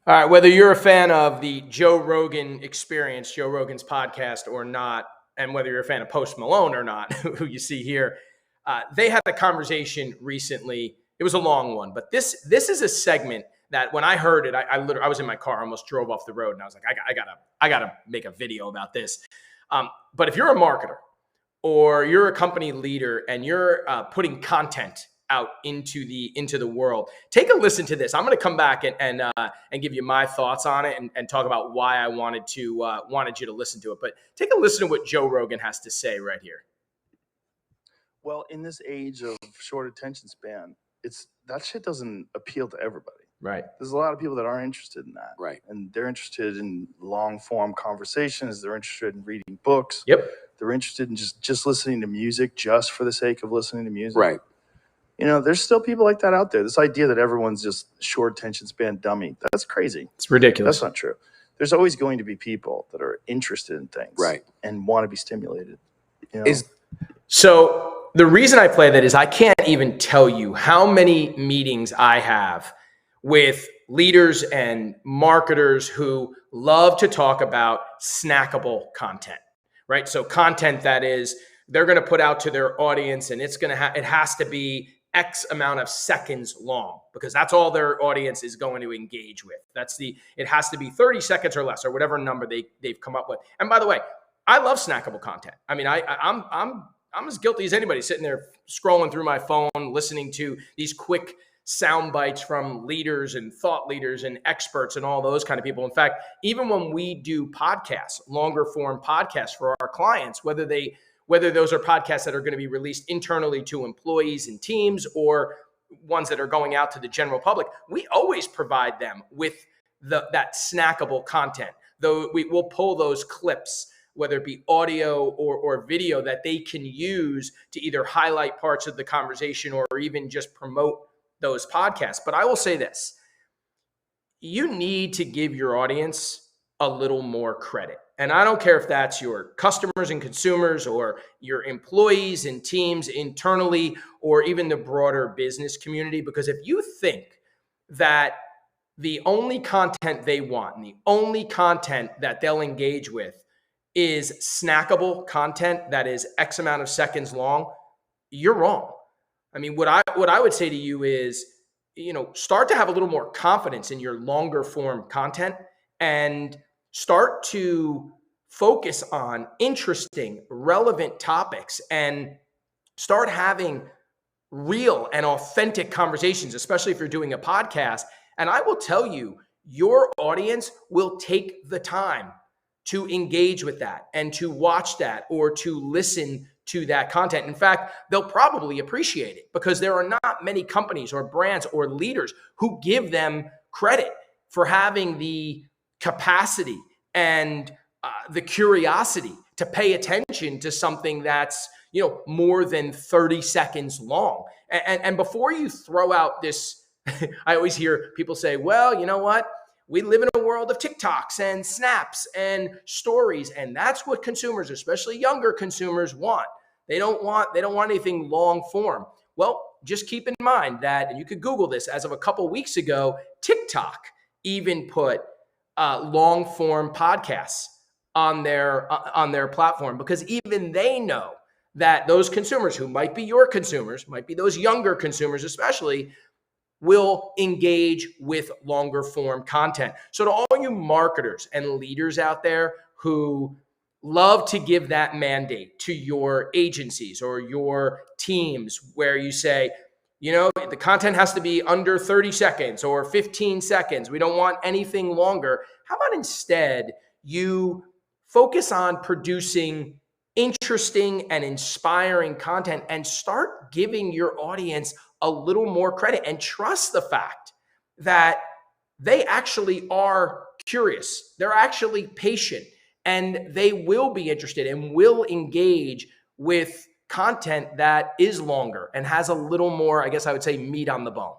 All right, whether you're a fan of the Joe Rogan experience, Joe Rogan's podcast or not, and whether you're a fan of Post Malone or not, who you see here, they had a conversation recently. It was a long one, but this is a segment that when I heard it, I was in my car, I almost drove off the road, and I was like, I gotta make a video about this. But if you're a marketer or you're a company leader and you're putting content out into the world, take a listen to this. I'm going to come back and give you my thoughts on it and talk about why I wanted you to listen to it. But take a listen to what Joe Rogan has to say right here. Well, in this age of short attention span, that shit doesn't appeal to everybody. Right. There's a lot of people that aren't interested in that. Right. And they're interested in long form conversations. They're interested in reading books. Yep. They're interested in just listening to music just for the sake of listening to music. Right. There's still people like that out there. This idea that everyone's just short attention span dummy, that's crazy. It's ridiculous. That's not true. There's always going to be people that are interested in things, right, and want to be stimulated. So the reason I play that is I can't even tell you how many meetings I have with leaders and marketers who love to talk about snackable content, right? So content that is they're going to put out to their audience, and it has to be X amount of seconds long because that's all their audience is going to engage with. It has to be 30 seconds or less or whatever number they've come up with. And by the way, I love snackable content. I mean, I'm as guilty as anybody sitting there scrolling through my phone, listening to these quick sound bites from leaders and thought leaders and experts and all those kind of people. In fact, even when we do podcasts, longer form podcasts for our clients, whether those are podcasts that are going to be released internally to employees and teams or ones that are going out to the general public, we always provide them with that snackable content. Though we'll pull those clips, whether it be audio or video, that they can use to either highlight parts of the conversation or even just promote those podcasts. But I will say this, you need to give your audience a little more credit. And I don't care if that's your customers and consumers or your employees and teams internally or even the broader business community, because if you think that the only content they want and the only content that they'll engage with is snackable content that is X amount of seconds long, you're wrong. I mean, what I would say to you is, start to have a little more confidence in your longer form content and start to focus on interesting, relevant topics and start having real and authentic conversations, especially if you're doing a podcast. And I will tell you, your audience will take the time to engage with that and to watch that or to listen to that content. In fact, they'll probably appreciate it because there are not many companies or brands or leaders who give them credit for having the capacity and the curiosity to pay attention to something that's, more than 30 seconds long. And before you throw out this, I always hear people say, well, you know what? We live in a world of TikToks and snaps and stories. And that's what consumers, especially younger consumers, want. They don't want anything long form. Well, just keep in mind that, and you could Google this, as of a couple weeks ago, TikTok even put long form podcasts on their platform, because even they know that those consumers who might be your consumers, might be those younger consumers especially, will engage with longer form content. So to all you marketers and leaders out there who love to give that mandate to your agencies or your teams where you say, the content has to be under 30 seconds or 15 seconds. We don't want anything longer. How about instead you focus on producing interesting and inspiring content and start giving your audience a little more credit and trust the fact that they actually are curious. They're actually patient and they will be interested and will engage with content that is longer and has a little more, I guess I would say, meat on the bone.